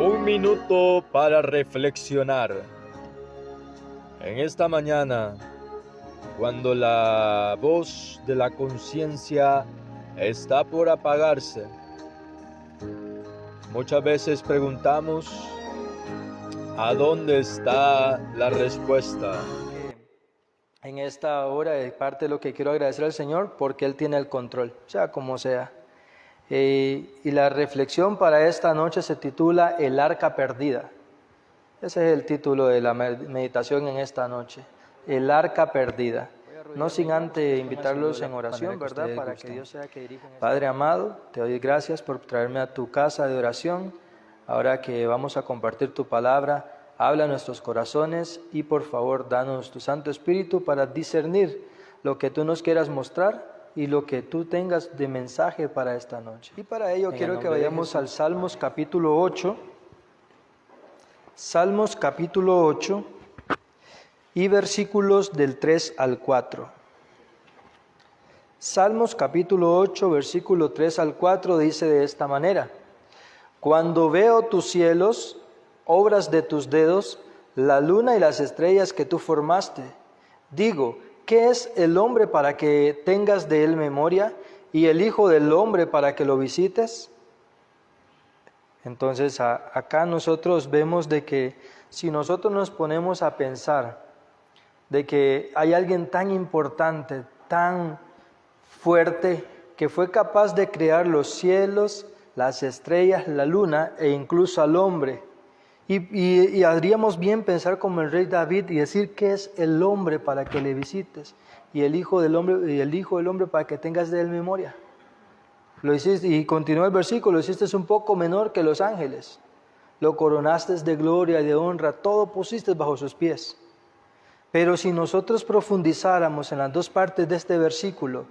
Un minuto para reflexionar. En esta mañana, cuando la voz de la conciencia está por apagarse, muchas veces preguntamos, ¿a dónde está la respuesta? En esta hora, de parte de lo que quiero agradecer al Señor, porque Él tiene el control, sea como sea. Y la reflexión para esta noche se titula El Arca Perdida. Ese es el título de la meditación en esta noche, El Arca Perdida. No sin antes invitarlos en oración, ¿verdad? Para que Dios sea que dirija. Padre amado, te doy gracias por traerme a tu casa de oración. Ahora que vamos a compartir tu palabra, habla a nuestros corazones y por favor danos tu Santo Espíritu para discernir lo que tú nos quieras mostrar y lo que tú tengas de mensaje para esta noche. Y para ello quiero que vayamos al Salmos capítulo 8. Salmos capítulo 8 y versículos del 3 al 4. Salmos capítulo 8, versículo 3 al 4 dice de esta manera: Cuando veo tus cielos, obras de tus dedos, la luna y las estrellas que tú formaste, digo, ¿qué es el hombre para que tengas de él memoria y el hijo del hombre para que lo visites? Entonces acá nosotros vemos de que si nosotros nos ponemos a pensar de que hay alguien tan importante, tan fuerte, que fue capaz de crear los cielos, las estrellas, la luna e incluso al hombre, y haríamos bien pensar como el rey David y decir ¿qué es el hombre para que le visites? Y el hijo del hombre para que tengas de él memoria. Lo hiciste, y continúa el versículo, lo hiciste un poco menor que los ángeles. Lo coronaste de gloria y de honra, todo pusiste bajo sus pies. Pero si nosotros profundizáramos en las dos partes de este versículo,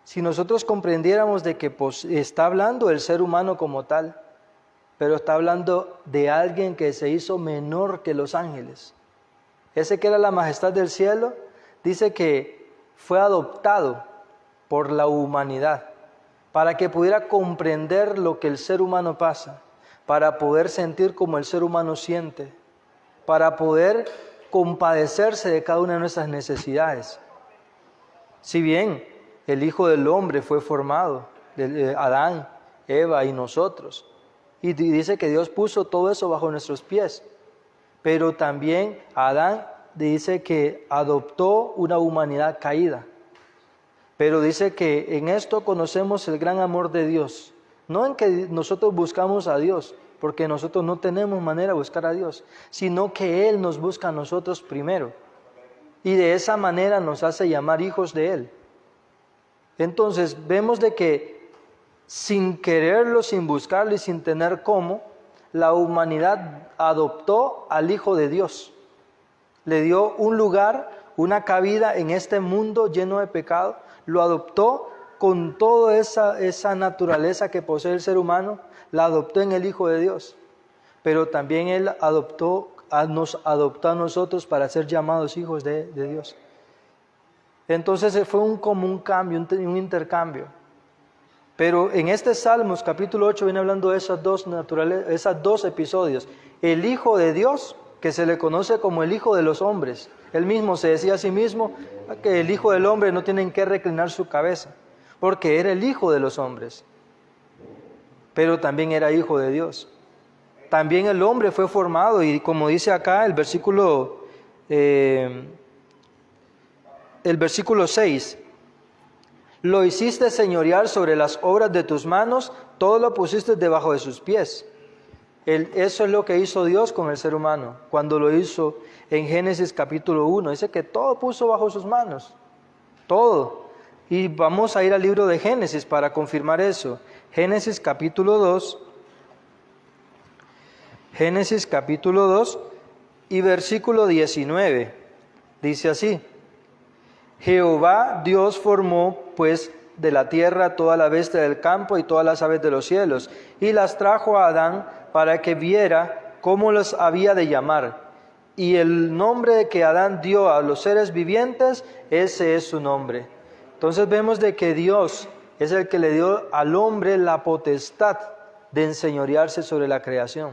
si nosotros comprendiéramos de que está hablando del ser humano como tal, pero está hablando de alguien que se hizo menor que los ángeles. Ese que era la majestad del cielo, dice que fue adoptado por la humanidad para que pudiera comprender lo que el ser humano pasa, para poder sentir como el ser humano siente, para poder compadecerse de cada una de nuestras necesidades. Si bien el Hijo del Hombre fue formado, Adán, Eva y nosotros, y dice que Dios puso todo eso bajo nuestros pies, pero también Adán dice que adoptó una humanidad caída, pero dice que en esto conocemos el gran amor de Dios, no en que nosotros buscamos a Dios, porque nosotros no tenemos manera de buscar a Dios, sino que Él nos busca a nosotros primero, y de esa manera nos hace llamar hijos de Él. Entonces vemos de que sin quererlo, sin buscarlo y sin tener cómo, la humanidad adoptó al Hijo de Dios. Le dio un lugar, una cabida en este mundo lleno de pecado. Lo adoptó con toda esa naturaleza que posee el ser humano, la adoptó en el Hijo de Dios. Pero también Él nos adoptó a nosotros para ser llamados hijos de Dios. Entonces fue como un cambio, un intercambio. Pero en este Salmos capítulo 8 viene hablando de esos dos episodios. El Hijo de Dios, que se le conoce como el Hijo de los hombres. Él mismo se decía a sí mismo que el Hijo del Hombre no tiene en qué reclinar su cabeza, porque era el Hijo de los hombres. Pero también era Hijo de Dios. También el hombre fue formado, y como dice acá el versículo 6, lo hiciste señorear sobre las obras de tus manos, todo lo pusiste debajo de sus pies. Eso es lo que hizo Dios con el ser humano, cuando lo hizo en Génesis capítulo 1. Dice que todo puso bajo sus manos, todo. Y vamos a ir al libro de Génesis para confirmar eso. Génesis capítulo 2. Génesis capítulo 2 y versículo 19. Dice así: Jehová Dios formó pues de la tierra toda la bestia del campo y todas las aves de los cielos, y las trajo a Adán para que viera cómo los había de llamar. Y el nombre que Adán dio a los seres vivientes, ese es su nombre. Entonces vemos de que Dios es el que le dio al hombre la potestad de enseñorearse sobre la creación.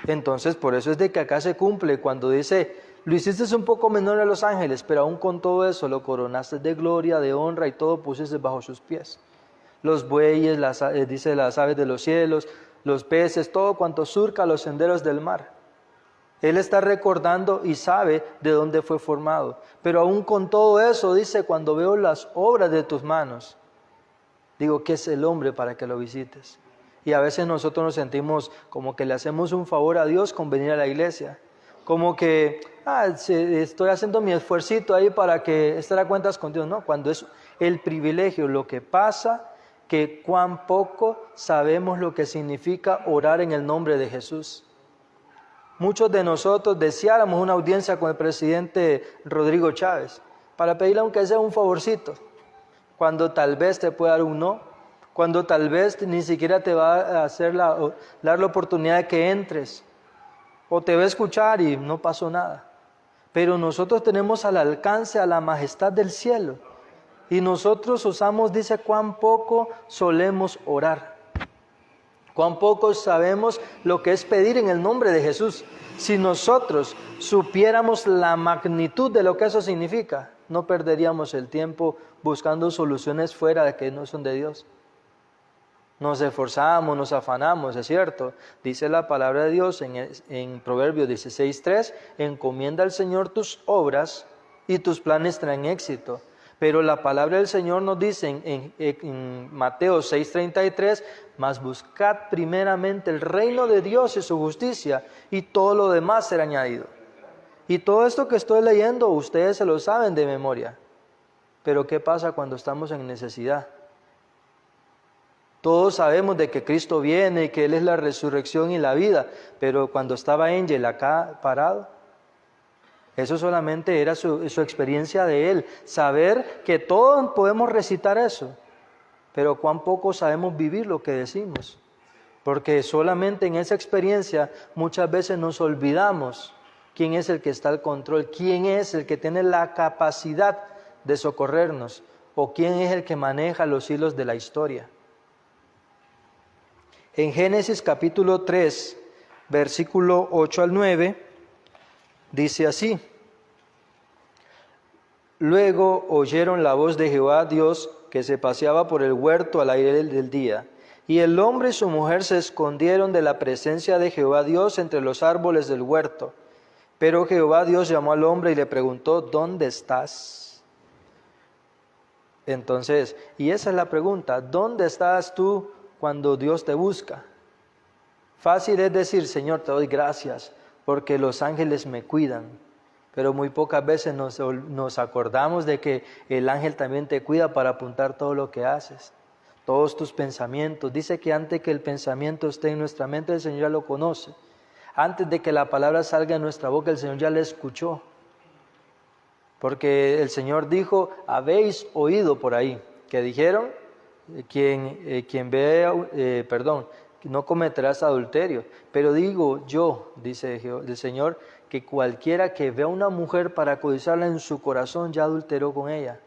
Entonces, por eso es de que acá se cumple cuando dice, lo hiciste un poco menor a los ángeles, pero aún con todo eso lo coronaste de gloria, de honra y todo pusiste bajo sus pies. Los bueyes, dice las aves de los cielos, los peces, todo cuanto surca los senderos del mar. Él está recordando y sabe de dónde fue formado. Pero aún con todo eso, dice, cuando veo las obras de tus manos, digo, ¿qué es el hombre para que lo visites? Y a veces nosotros nos sentimos como que le hacemos un favor a Dios con venir a la iglesia. Como que, estoy haciendo mi esfuercito ahí para que estar a cuentas con Dios. No, cuando es el privilegio, lo que pasa, que cuán poco sabemos lo que significa orar en el nombre de Jesús. Muchos de nosotros deseáramos una audiencia con el presidente Rodrigo Chávez para pedirle aunque sea un favorcito, cuando tal vez te pueda dar un no, cuando tal vez ni siquiera te va a dar la oportunidad de que entres, o te va a escuchar y no pasó nada. Pero nosotros tenemos al alcance a la majestad del cielo, y nosotros usamos, dice, cuán poco solemos orar. Cuán poco sabemos lo que es pedir en el nombre de Jesús. Si nosotros supiéramos la magnitud de lo que eso significa, no perderíamos el tiempo buscando soluciones fuera de que no son de Dios. Nos esforzamos, nos afanamos, es cierto. Dice la palabra de Dios en Proverbios 16:3, encomienda al Señor tus obras y tus planes traen éxito. Pero la palabra del Señor nos dice en Mateo 6:33, mas buscad primeramente el reino de Dios y su justicia, y todo lo demás será añadido. Y todo esto que estoy leyendo, ustedes se lo saben de memoria. Pero ¿qué pasa cuando estamos en necesidad? Todos sabemos de que Cristo viene y que Él es la resurrección y la vida, pero cuando estaba Ángel acá parado, eso solamente era su experiencia de él, saber que todos podemos recitar eso, pero cuán poco sabemos vivir lo que decimos, porque solamente en esa experiencia muchas veces nos olvidamos quién es el que está al control, quién es el que tiene la capacidad de socorrernos, o quién es el que maneja los hilos de la historia. En Génesis capítulo 3, versículo 8 al 9, dice así: Luego oyeron la voz de Jehová Dios que se paseaba por el huerto al aire del día. Y el hombre y su mujer se escondieron de la presencia de Jehová Dios entre los árboles del huerto. Pero Jehová Dios llamó al hombre y le preguntó, ¿dónde estás? Entonces, y esa es la pregunta, ¿dónde estás tú cuando Dios te busca? Fácil es decir, Señor, te doy gracias porque los ángeles me cuidan. Pero muy pocas veces nos acordamos de que el ángel también te cuida para apuntar todo lo que haces, todos tus pensamientos. Dice que antes que el pensamiento esté en nuestra mente, el Señor ya lo conoce. Antes de que la palabra salga de nuestra boca, el Señor ya la escuchó. Porque el Señor dijo, habéis oído por ahí, que dijeron, no cometerás adulterio. Pero digo yo, dice el Señor, que cualquiera que vea a una mujer para codiciarla en su corazón ya adulteró con ella.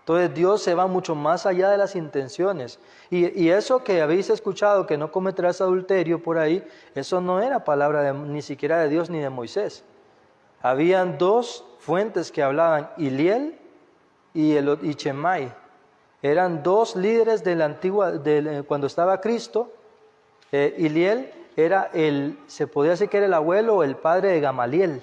Entonces Dios se va mucho más allá de las intenciones. Y eso que habéis escuchado, que no cometerás adulterio por ahí, eso no era palabra ni siquiera de Dios ni de Moisés. Habían dos fuentes que hablaban, Iliel y Chemai. Eran dos líderes de la antigua, cuando estaba Cristo. Iliel era se podía decir que era el abuelo o el padre de Gamaliel.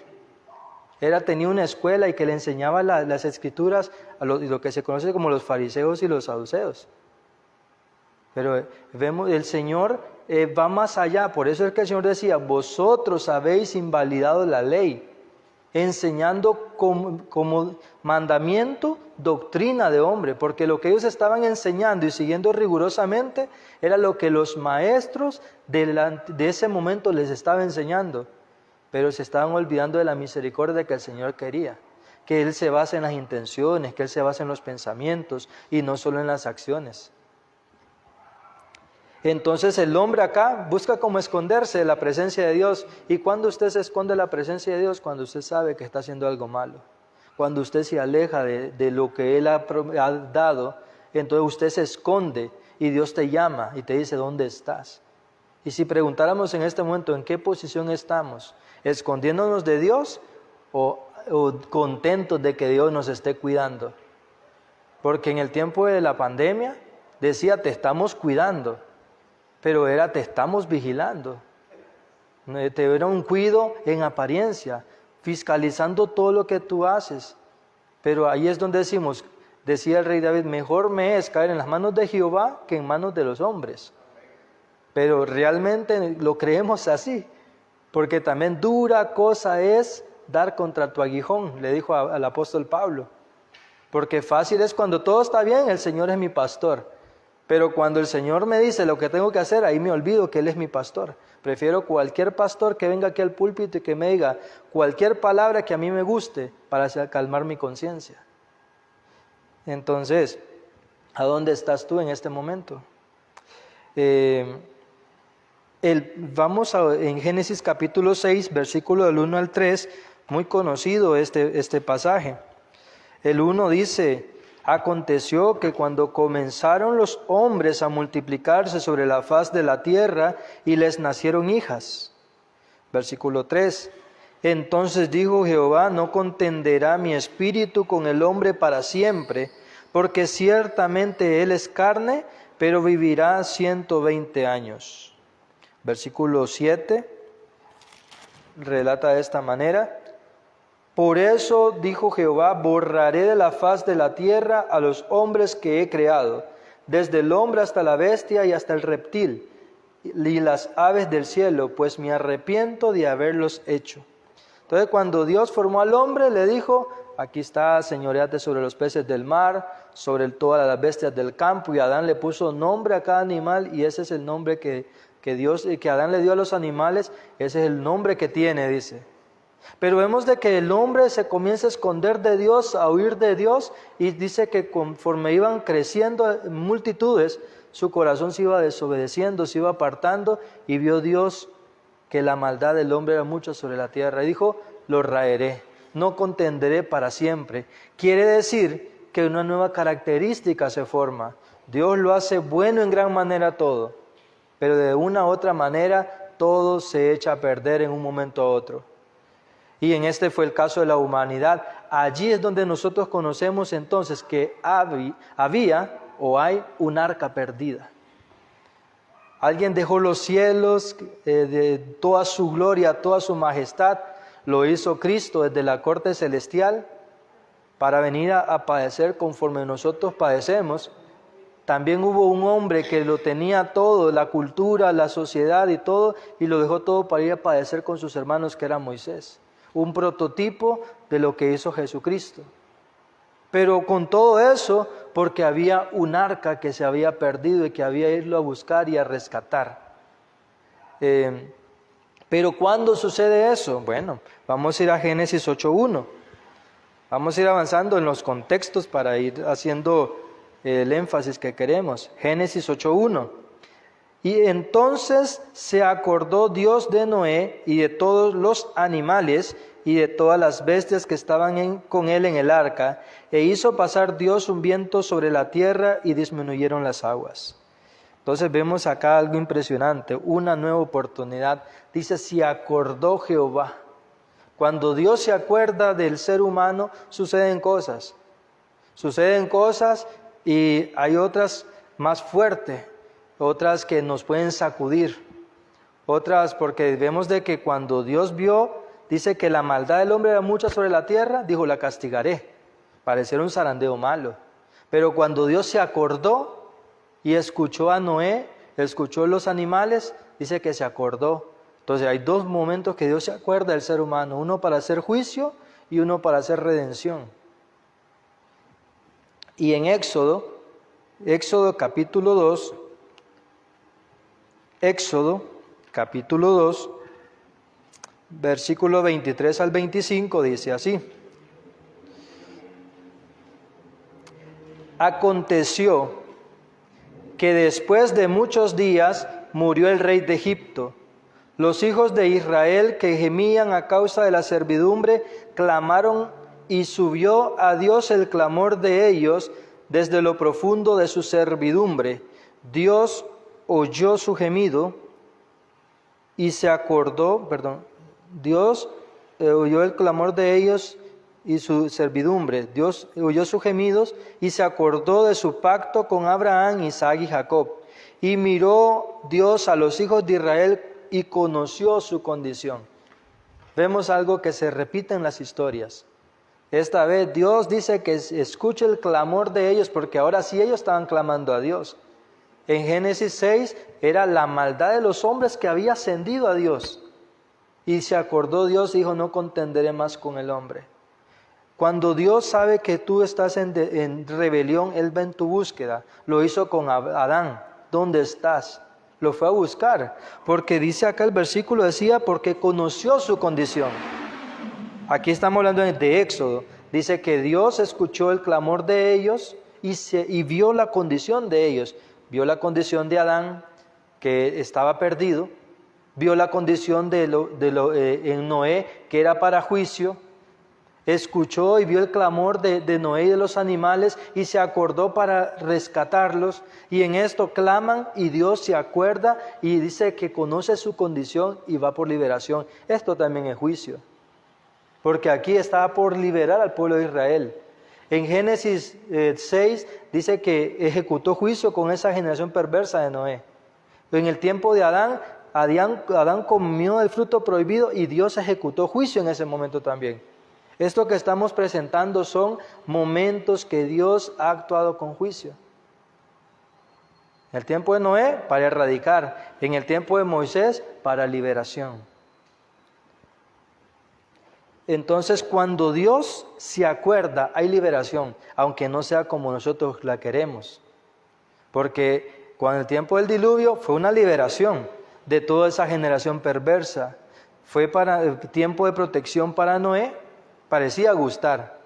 Tenía una escuela y que le enseñaba las escrituras a lo que se conoce como los fariseos y los saduceos. Pero vemos, el Señor va más allá. Por eso es que el Señor decía, vosotros habéis invalidado la ley, enseñando como mandamiento doctrina de hombre, porque lo que ellos estaban enseñando y siguiendo rigurosamente era lo que los maestros de ese momento les estaban enseñando, pero se estaban olvidando de la misericordia que el Señor quería, que Él se basa en las intenciones, que Él se basa en los pensamientos y no solo en las acciones. Entonces el hombre acá busca como esconderse de la presencia de Dios. ¿Y cuando usted se esconde de la presencia de Dios? Cuando usted sabe que está haciendo algo malo. Cuando usted se aleja de lo que Él ha dado, entonces usted se esconde y Dios te llama y te dice, ¿dónde estás? Y si preguntáramos en este momento en qué posición estamos, escondiéndonos de Dios o contentos de que Dios nos esté cuidando. Porque en el tiempo de la pandemia decía te estamos cuidando, pero era te estamos vigilando. Era un cuido en apariencia, fiscalizando todo lo que tú haces. Pero ahí es donde decía el rey David, mejor me es caer en las manos de Jehová que en manos de los hombres. Pero realmente lo creemos así, porque también dura cosa es dar contra tu aguijón, le dijo al apóstol Pablo. Porque fácil es cuando todo está bien, el Señor es mi pastor. Pero cuando el Señor me dice lo que tengo que hacer, ahí me olvido que Él es mi pastor. Prefiero cualquier pastor que venga aquí al púlpito y que me diga cualquier palabra que a mí me guste para calmar mi conciencia. Entonces, ¿a dónde estás tú en este momento? Vamos en Génesis capítulo 6, versículo del 1 al 3, muy conocido este pasaje. El 1 dice: aconteció que cuando comenzaron los hombres a multiplicarse sobre la faz de la tierra y les nacieron hijas. Versículo 3. Entonces dijo Jehová: no contenderá mi espíritu con el hombre para siempre, porque ciertamente él es carne, pero vivirá 120 años. Versículo 7 relata de esta manera: por eso dijo Jehová, borraré de la faz de la tierra a los hombres que he creado, desde el hombre hasta la bestia y hasta el reptil, y las aves del cielo, pues me arrepiento de haberlos hecho. Entonces cuando Dios formó al hombre, le dijo: aquí está, señoreate sobre los peces del mar, sobre todas las bestias del campo, y Adán le puso nombre a cada animal, y ese es el nombre que Adán le dio a los animales, ese es el nombre que tiene, dice. Pero vemos de que el hombre se comienza a esconder de Dios, a huir de Dios, y dice que conforme iban creciendo en multitudes, su corazón se iba desobedeciendo, se iba apartando, y vio Dios que la maldad del hombre era mucha sobre la tierra, y dijo: lo raeré, no contenderé para siempre. Quiere decir que una nueva característica se forma. Dios lo hace bueno en gran manera todo, pero de una u otra manera todo se echa a perder en un momento a otro. Y en este fue el caso de la humanidad. Allí es donde nosotros conocemos entonces que había o hay un arca perdida. Alguien dejó los cielos de toda su gloria, toda su majestad. Lo hizo Cristo desde la corte celestial para venir a padecer conforme nosotros padecemos. También hubo un hombre que lo tenía todo, la cultura, la sociedad y todo, y lo dejó todo para ir a padecer con sus hermanos, que era Moisés. Un prototipo de lo que hizo Jesucristo. Pero con todo eso, porque había un arca que se había perdido y que había ido a buscar y a rescatar. Pero ¿cuándo sucede eso? Bueno, vamos a ir a Génesis 8.1. Vamos a ir avanzando en los contextos para ir haciendo el énfasis que queremos. Génesis 8.1. Y entonces se acordó Dios de Noé y de todos los animales y de todas las bestias que estaban con él en el arca, e hizo pasar Dios un viento sobre la tierra y disminuyeron las aguas. Entonces vemos acá algo impresionante, una nueva oportunidad. Dice: se acordó Jehová. Cuando Dios se acuerda del ser humano, suceden cosas. Suceden cosas y hay otras más fuertes. Otras que nos pueden sacudir, otras porque vemos de que cuando Dios vio, dice que la maldad del hombre era mucha sobre la tierra, dijo: la castigaré, parecer un zarandeo malo. Pero cuando Dios se acordó y escuchó a Noé, escuchó los animales, dice que se acordó. Entonces hay dos momentos que Dios se acuerda del ser humano, uno para hacer juicio y uno para hacer redención. Y en Éxodo capítulo 2, Éxodo, capítulo 2, versículo 23 al 25, dice así: aconteció que después de muchos días murió el rey de Egipto. Los hijos de Israel, que gemían a causa de la servidumbre, clamaron, y subió a Dios el clamor de ellos desde lo profundo de su servidumbre. Dios oyó su gemido y se acordó, Dios oyó el clamor de ellos y su servidumbre. Dios oyó sus gemidos y se acordó de su pacto con Abraham, Isaac y Jacob. Y miró Dios a los hijos de Israel y conoció su condición. Vemos algo que se repite en las historias. Esta vez Dios dice que escuche el clamor de ellos, porque ahora sí ellos estaban clamando a Dios. En Génesis 6 era la maldad de los hombres que había ascendido a Dios. Y se acordó Dios y dijo, no contenderé más con el hombre. Cuando Dios sabe que tú estás en rebelión, Él va en tu búsqueda. Lo hizo con Adán. ¿Dónde estás? Lo fue a buscar. Porque dice acá el versículo, decía, porque conoció su condición. Aquí estamos hablando de Éxodo. Dice que Dios escuchó el clamor de ellos y vio la condición de ellos. Vio la condición de Adán, que estaba perdido. Vio la condición en Noé, que era para juicio. Escuchó y vio el clamor de Noé y de los animales y se acordó para rescatarlos. Y en esto claman y Dios se acuerda y dice que conoce su condición y va por liberación. Esto también es juicio. Porque aquí estaba por liberar al pueblo de Israel. En Génesis 6 dice que ejecutó juicio con esa generación perversa de Noé. En el tiempo de Adán comió el fruto prohibido y Dios ejecutó juicio en ese momento también. Esto que estamos presentando son momentos que Dios ha actuado con juicio. En el tiempo de Noé, para erradicar. En el tiempo de Moisés, para liberación. Entonces, cuando Dios se acuerda, hay liberación, aunque no sea como nosotros la queremos. Porque cuando el tiempo del diluvio fue una liberación de toda esa generación perversa. Fue para el tiempo de protección para Noé, parecía gustar.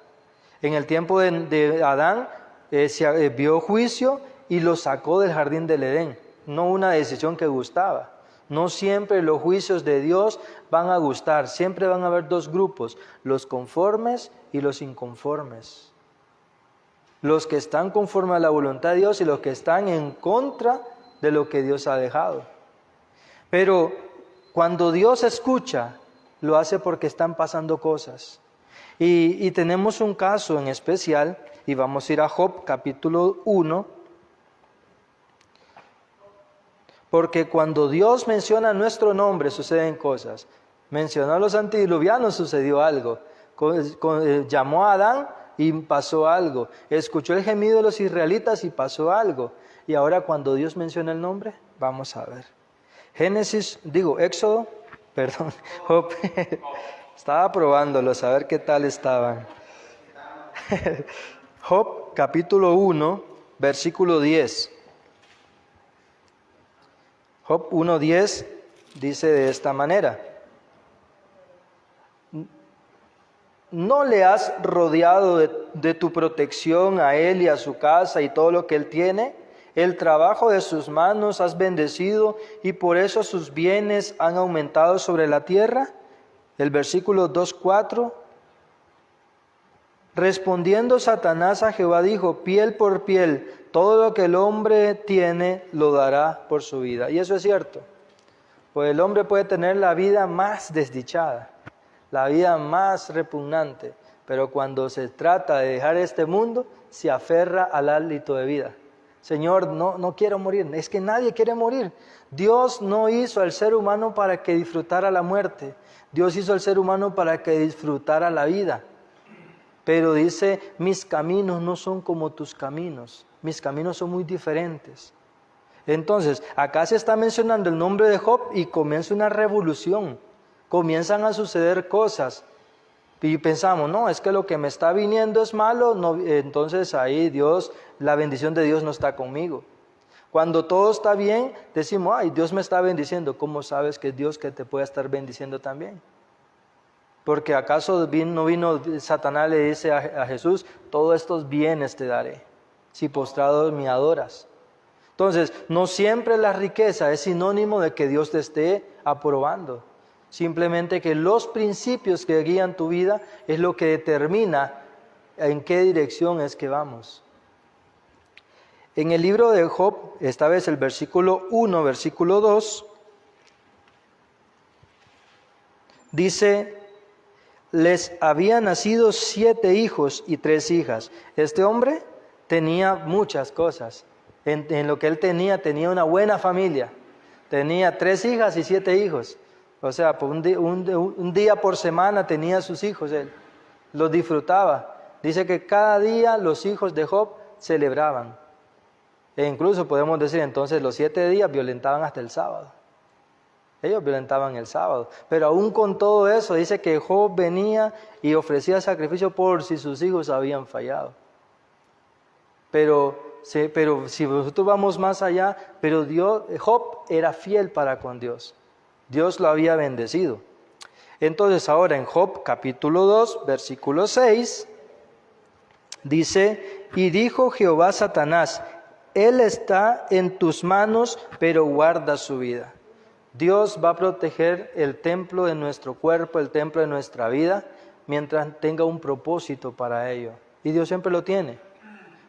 En el tiempo de Adán se vio juicio y lo sacó del jardín del Edén. No una decisión que gustaba. No siempre los juicios de Dios van a gustar. Siempre van a haber dos grupos, los conformes y los inconformes. Los que están conforme a la voluntad de Dios y los que están en contra de lo que Dios ha dejado. Pero cuando Dios escucha, lo hace porque están pasando cosas. Y tenemos un caso en especial, y vamos a ir a Job capítulo 1, porque cuando Dios menciona nuestro nombre suceden cosas. Mencionó a los antediluvianos, sucedió algo. Llamó a Adán y pasó algo. Escuchó el gemido de los israelitas y pasó algo. Y ahora cuando Dios menciona el nombre, vamos a ver. Job. Estaba probándolos, a ver qué tal estaban. Job capítulo 1, versículo 10. Job 1:10 dice de esta manera: ¿no le has rodeado de tu protección a él y a su casa y todo lo que él tiene? El trabajo de sus manos has bendecido y por eso sus bienes han aumentado sobre la tierra. El versículo 2:4. Respondiendo Satanás a Jehová dijo: piel por piel, todo lo que el hombre tiene lo dará por su vida. Y eso es cierto. Pues el hombre puede tener la vida más desdichada, la vida más repugnante, pero cuando se trata de dejar este mundo, se aferra al hálito de vida. Señor, no quiero morir. Es que nadie quiere morir. Dios no hizo al ser humano para que disfrutara la muerte. Dios hizo al ser humano para que disfrutara la vida. Pero dice, mis caminos no son como tus caminos. Mis caminos son muy diferentes. Entonces, acá se está mencionando el nombre de Job y comienza una revolución. Comienzan a suceder cosas. Y pensamos, no, es que lo que me está viniendo es malo, no, entonces ahí la bendición de Dios no está conmigo. Cuando todo está bien, decimos, ay, Dios me está bendiciendo. ¿Cómo sabes que es Dios que te puede estar bendiciendo también? Porque acaso no vino Satanás, le dice a Jesús, todos estos bienes te daré, si postrado me adoras. Entonces, no siempre la riqueza es sinónimo de que Dios te esté aprobando. Simplemente que los principios que guían tu vida es lo que determina en qué dirección es que vamos. En el libro de Job, esta vez el versículo 1, versículo 2, dice, les había nacido 7 hijos y 3 hijas. Este hombre tenía muchas cosas. En lo que él tenía una buena familia. Tenía 3 hijas y 7 hijos. O sea, por un día por semana tenía sus hijos él. Los disfrutaba. Dice que cada día los hijos de Job celebraban. E incluso podemos decir entonces los 7 días violentaban hasta el sábado. Ellos violentaban el sábado. Pero aún con todo eso dice que Job venía y ofrecía sacrificio por si sus hijos habían fallado. Pero si nosotros vamos más allá, pero Job era fiel para con Dios. Dios lo había bendecido. Entonces ahora en Job capítulo 2, versículo 6, dice, y dijo Jehová a Satanás, él está en tus manos, pero guarda su vida. Dios va a proteger el templo de nuestro cuerpo, el templo de nuestra vida, mientras tenga un propósito para ello. Y Dios siempre lo tiene.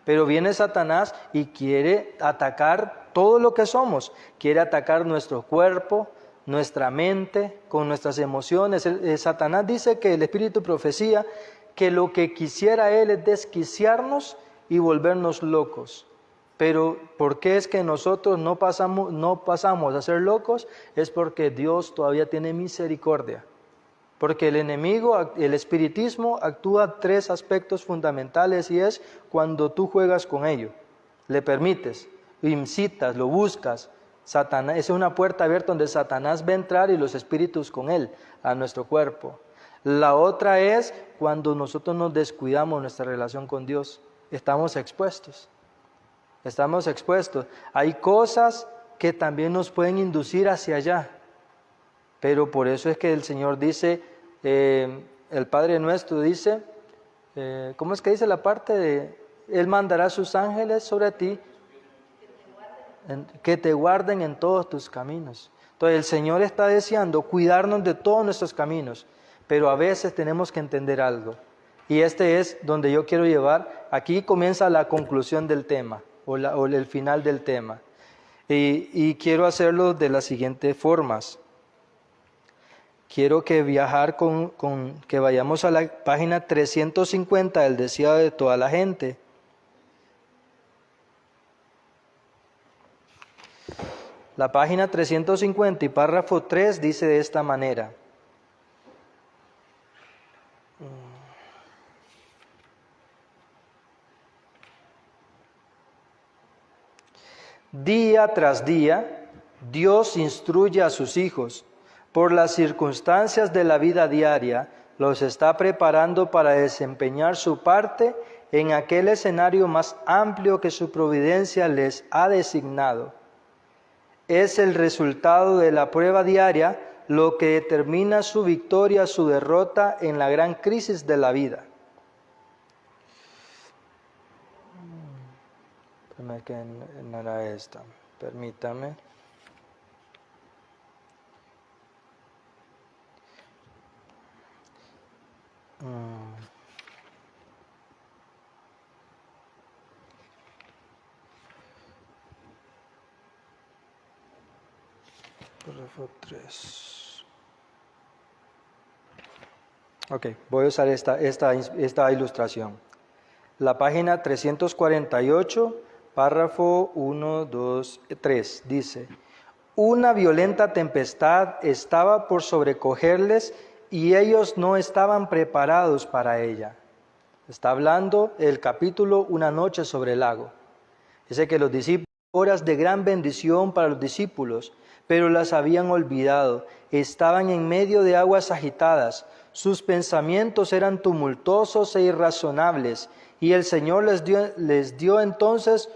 Pero viene Satanás y quiere atacar todo lo que somos. Quiere atacar nuestro cuerpo, nuestra mente, con nuestras emociones. Satanás dice que el espíritu profecía que lo que quisiera él es desquiciarnos y volvernos locos. Pero ¿por qué es que nosotros no pasamos a ser locos? Es porque Dios todavía tiene misericordia. Porque el enemigo, el espiritismo, actúa 3 aspectos fundamentales y es cuando tú juegas con ello. Le permites, incitas, lo buscas. Satanás, es una puerta abierta donde Satanás va a entrar y los espíritus con él a nuestro cuerpo. La otra es cuando nosotros nos descuidamos nuestra relación con Dios. Estamos expuestos. Estamos expuestos. Hay cosas que también nos pueden inducir hacia allá. Pero por eso es que el Señor dice, el Padre Nuestro dice, ¿cómo es que dice la parte de, Él mandará sus ángeles sobre ti, que te guarden en todos tus caminos? Entonces el Señor está deseando cuidarnos de todos nuestros caminos, pero a veces tenemos que entender algo. Y este es donde yo quiero llevar, aquí comienza la conclusión del tema, o el final del tema. Y quiero hacerlo de las siguientes formas. Quiero que que vayamos a la página 350 del Deseado de toda la gente. La página 350 y párrafo 3 dice de esta manera. Día tras día, Dios instruye a sus hijos. Por las circunstancias de la vida diaria, los está preparando para desempeñar su parte en aquel escenario más amplio que su providencia les ha designado. Es el resultado de la prueba diaria lo que determina su victoria, su derrota en la gran crisis de la vida. Que no era esta, permítame. Párrafo 3. Ok, voy a usar esta ilustración. La página 348, párrafo 1, 2, 3, dice: una violenta tempestad estaba por sobrecogerles y ellos no estaban preparados para ella. Está hablando el capítulo Una noche sobre el lago. Dice que los discípulos, horas de gran bendición para los discípulos, pero las habían olvidado. Estaban en medio de aguas agitadas. Sus pensamientos eran tumultuosos e irrazonables. Y el Señor les dio entonces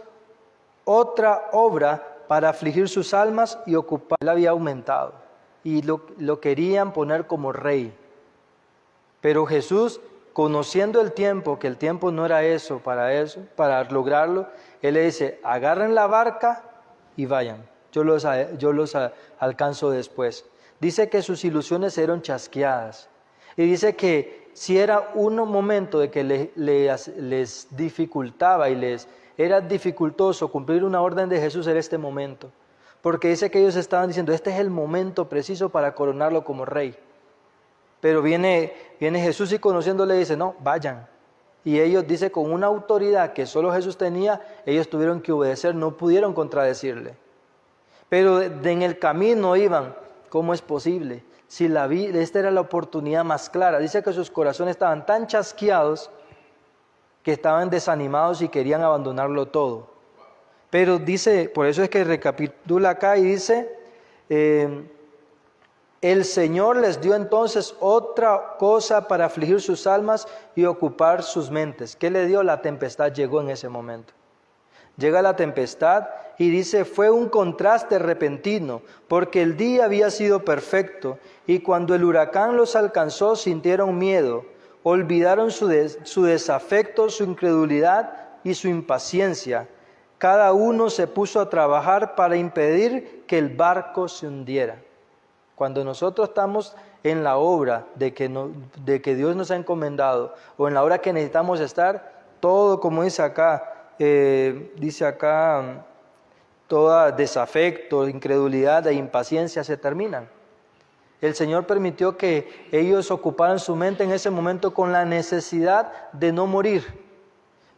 otra obra para afligir sus almas y ocupar. Él había aumentado y lo querían poner como rey. Pero Jesús, conociendo el tiempo, que el tiempo no era para lograrlo, Él le dice: agarren la barca y vayan, yo los alcanzo después. Dice que sus ilusiones eran chasqueadas. Y dice que si era un momento de que les dificultaba y les era dificultoso cumplir una orden de Jesús, era este momento. Porque dice que ellos estaban diciendo: este es el momento preciso para coronarlo como rey. Pero viene Jesús y conociéndole dice, no, vayan. Y ellos, dice, con una autoridad que solo Jesús tenía, ellos tuvieron que obedecer, no pudieron contradecirle. Pero en el camino iban, ¿cómo es posible? Si esta era la oportunidad más clara. Dice que sus corazones estaban tan chasqueados que estaban desanimados y querían abandonarlo todo. Pero dice, por eso es que recapitula acá y dice, el Señor les dio entonces otra cosa para afligir sus almas y ocupar sus mentes. ¿Qué le dio? La tempestad llegó en ese momento. Llega la tempestad y dice, fue un contraste repentino, porque el día había sido perfecto, y cuando el huracán los alcanzó sintieron miedo, olvidaron su desafecto, su incredulidad y su impaciencia. Cada uno se puso a trabajar para impedir que el barco se hundiera. Cuando nosotros estamos en la obra de que Dios nos ha encomendado, o en la obra que necesitamos estar, todo, como dice acá, todo desafecto, incredulidad e impaciencia se terminan. El Señor permitió que ellos ocuparan su mente en ese momento con la necesidad de no morir.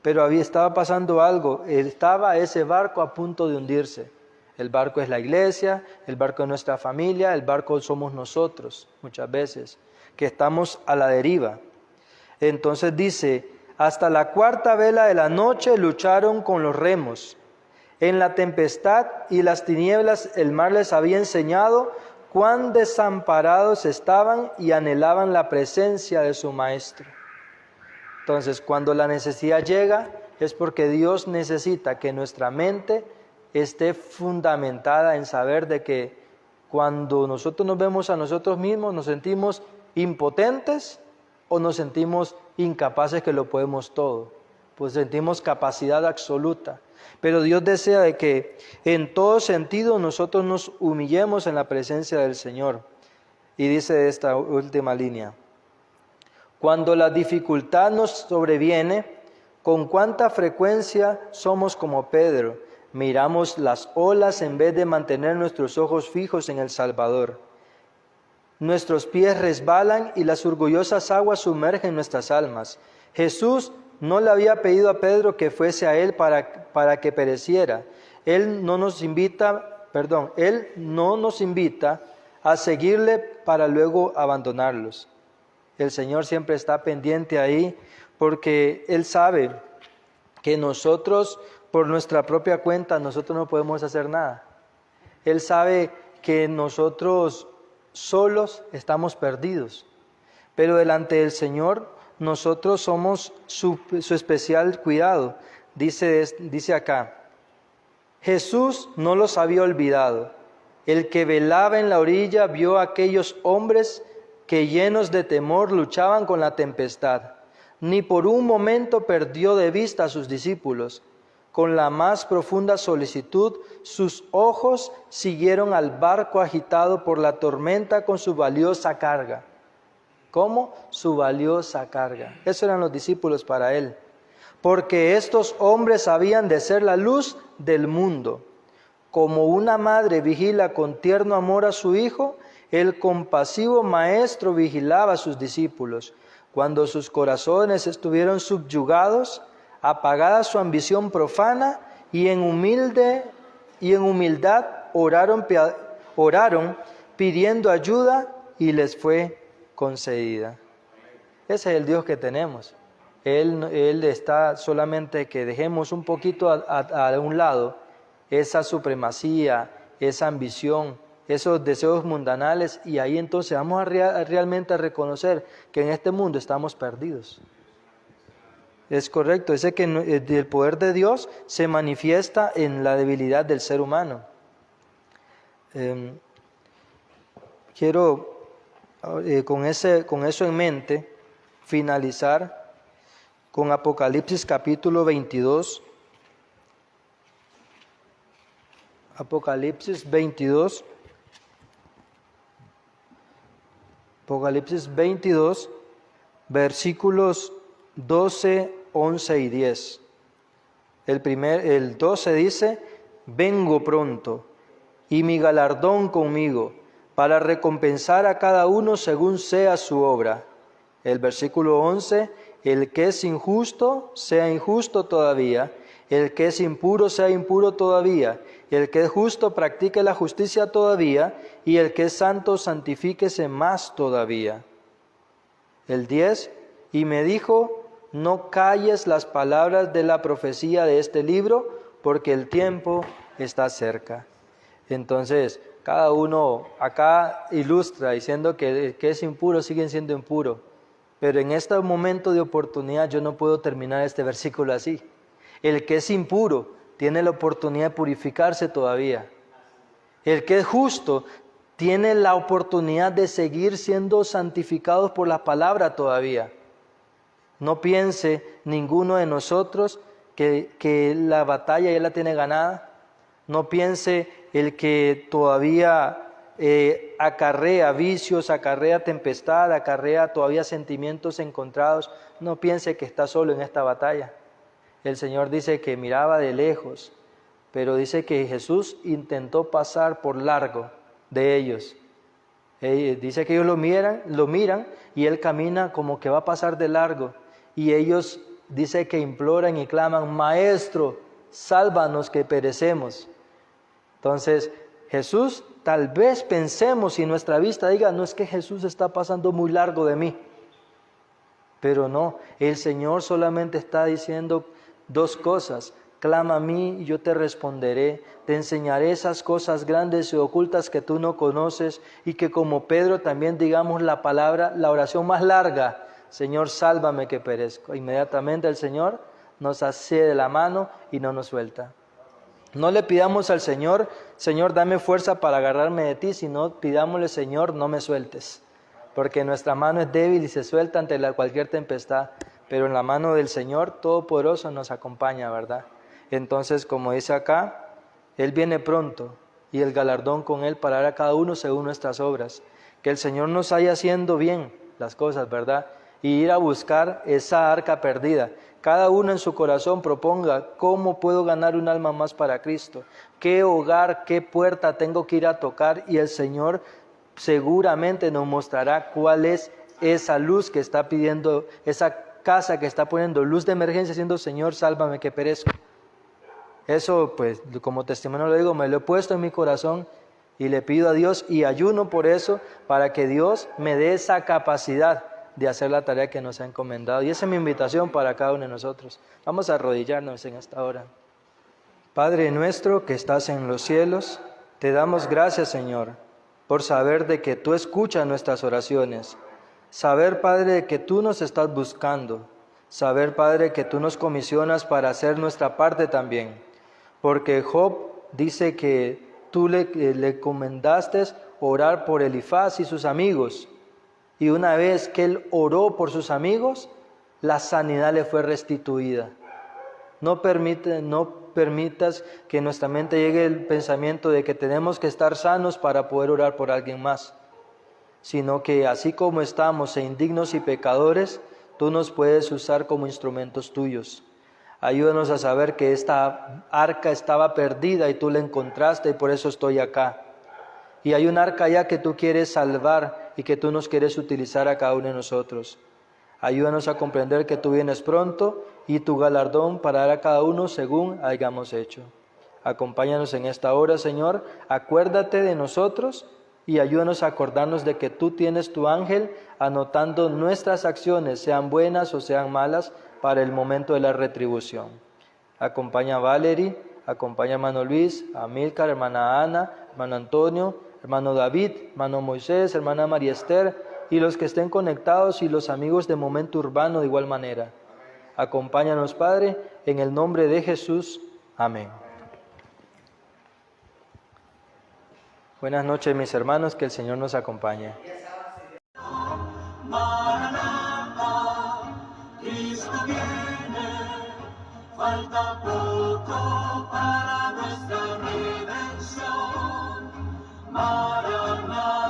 Pero estaba pasando algo, estaba ese barco a punto de hundirse. El barco es la iglesia, el barco es nuestra familia, el barco somos nosotros, muchas veces, que estamos a la deriva. Entonces dice, hasta la cuarta vela de la noche lucharon con los remos. En la tempestad y las tinieblas el mar les había enseñado cuán desamparados estaban y anhelaban la presencia de su Maestro. Entonces, cuando la necesidad llega, es porque Dios necesita que nuestra mente esté fundamentada en saber de que cuando nosotros nos vemos a nosotros mismos, nos sentimos impotentes o nos sentimos incapaces que lo podemos todo. Pues sentimos capacidad absoluta. Pero Dios desea de que en todo sentido nosotros nos humillemos en la presencia del Señor. Y dice esta última línea, cuando la dificultad nos sobreviene, con cuánta frecuencia somos como Pedro, miramos las olas en vez de mantener nuestros ojos fijos en el Salvador. Nuestros pies resbalan y las orgullosas aguas sumergen nuestras almas. Jesús no le había pedido a Pedro que fuese a él para que pereciera. Él no nos invita a seguirle para luego abandonarlos. El Señor siempre está pendiente ahí porque Él sabe que nosotros, por nuestra propia cuenta, nosotros no podemos hacer nada. Él sabe que nosotros solos estamos perdidos, pero delante del Señor nosotros somos su especial cuidado. Dice acá, Jesús no los había olvidado. El que velaba en la orilla vio a aquellos hombres que llenos de temor luchaban con la tempestad. Ni por un momento perdió de vista a sus discípulos. Con la más profunda solicitud, sus ojos siguieron al barco agitado por la tormenta con su valiosa carga. ¿Cómo? Su valiosa carga. Esos eran los discípulos para Él. Porque estos hombres habían de ser la luz del mundo. Como una madre vigila con tierno amor a su hijo, el compasivo Maestro vigilaba a sus discípulos. Cuando sus corazones estuvieron subyugados, apagada su ambición profana, y en humildad oraron pidiendo ayuda y les fue concedida. Ese es el Dios que tenemos. Él está solamente que dejemos un poquito a un lado esa supremacía, esa ambición, esos deseos mundanales, y ahí entonces vamos realmente a reconocer que en este mundo estamos perdidos. Es correcto, es que el poder de Dios se manifiesta en la debilidad del ser humano. Quiero con eso en mente finalizar con Apocalipsis capítulo 22. Apocalipsis 22. Apocalipsis 22, versículos 12, 11 y 10. El 12 dice, vengo pronto, y mi galardón conmigo, para recompensar a cada uno según sea su obra. El versículo 11, el que es injusto, sea injusto todavía, el que es impuro, sea impuro todavía, el que es justo, practique la justicia todavía, y el que es santo, santifíquese más todavía. El 10, y me dijo, no calles las palabras de la profecía de este libro, porque el tiempo está cerca. Entonces, cada uno acá ilustra diciendo que el que es impuro sigue siendo impuro. Pero en este momento de oportunidad yo no puedo terminar este versículo así. El que es impuro tiene la oportunidad de purificarse todavía. El que es justo tiene la oportunidad de seguir siendo santificados por la palabra todavía. No piense ninguno de nosotros que la batalla ya la tiene ganada. No piense el que todavía acarrea vicios, acarrea tempestad, acarrea todavía sentimientos encontrados. No piense que está solo en esta batalla. El Señor dice que miraba de lejos, pero dice que Jesús intentó pasar por largo de ellos. Dice que ellos lo miran y Él camina como que va a pasar de largo. Y ellos dice que imploran y claman, Maestro, sálvanos que perecemos. Entonces, Jesús, tal vez pensemos y nuestra vista diga, no es que Jesús está pasando muy largo de mí. Pero no, el Señor solamente está diciendo dos cosas. Clama a mí y yo te responderé. Te enseñaré esas cosas grandes y ocultas que tú no conoces. Y que como Pedro también digamos la palabra, la oración más larga. Señor, sálvame que perezco. Inmediatamente el Señor nos hace de la mano y no nos suelta. No le pidamos al Señor, Señor, dame fuerza para agarrarme de ti, sino pidámosle, Señor, no me sueltes. Porque nuestra mano es débil y se suelta ante cualquier tempestad. Pero en la mano del Señor Todopoderoso nos acompaña, ¿verdad? Entonces, como dice acá, Él viene pronto y el galardón con Él para dar a cada uno según nuestras obras. Que el Señor nos haya haciendo bien las cosas, ¿verdad? Y ir a buscar esa arca perdida. Cada uno en su corazón proponga cómo puedo ganar un alma más para Cristo. Qué hogar, qué puerta tengo que ir a tocar y el Señor seguramente nos mostrará cuál es esa luz que está pidiendo, esa casa que está poniendo luz de emergencia, diciendo, Señor, sálvame que perezco. Eso, pues, como testimonio lo digo, me lo he puesto en mi corazón y le pido a Dios y ayuno por eso, para que Dios me dé esa capacidad de hacer la tarea que nos ha encomendado. Y esa es mi invitación para cada uno de nosotros. Vamos a arrodillarnos en esta hora. Padre nuestro que estás en los cielos, te damos gracias, Señor, por saber de que tú escuchas nuestras oraciones. Saber, Padre, de que tú nos estás buscando. Saber, Padre, que tú nos comisionas para hacer nuestra parte también. Porque Job dice que tú le comendaste orar por Elifaz y sus amigos. Y una vez que él oró por sus amigos, la sanidad le fue restituida. No permitas que en nuestra mente llegue el pensamiento de que tenemos que estar sanos para poder orar por alguien más, sino que así como estamos indignos y pecadores, tú nos puedes usar como instrumentos tuyos. Ayúdanos a saber que esta arca estaba perdida y tú la encontraste y por eso estoy acá. Y hay un arca allá que tú quieres salvar y que tú nos quieres utilizar a cada uno de nosotros. Ayúdanos a comprender que tú vienes pronto y tu galardón para dar a cada uno según hayamos hecho. Acompáñanos en esta hora, Señor. Acuérdate de nosotros y ayúdanos a acordarnos de que tú tienes tu ángel anotando nuestras acciones, sean buenas o sean malas, para el momento de la retribución. Acompaña a Valerie, acompaña a hermano Luis, a Milcar, hermana Ana, hermano Antonio, hermano David, hermano Moisés, hermana María Esther, y los que estén conectados y los amigos de Momento Urbano de igual manera. Acompáñanos, Padre, en el nombre de Jesús. Amén. Buenas noches, mis hermanos, que el Señor nos acompañe. Cristo viene, falta poco para nuestra redención. Maranatha.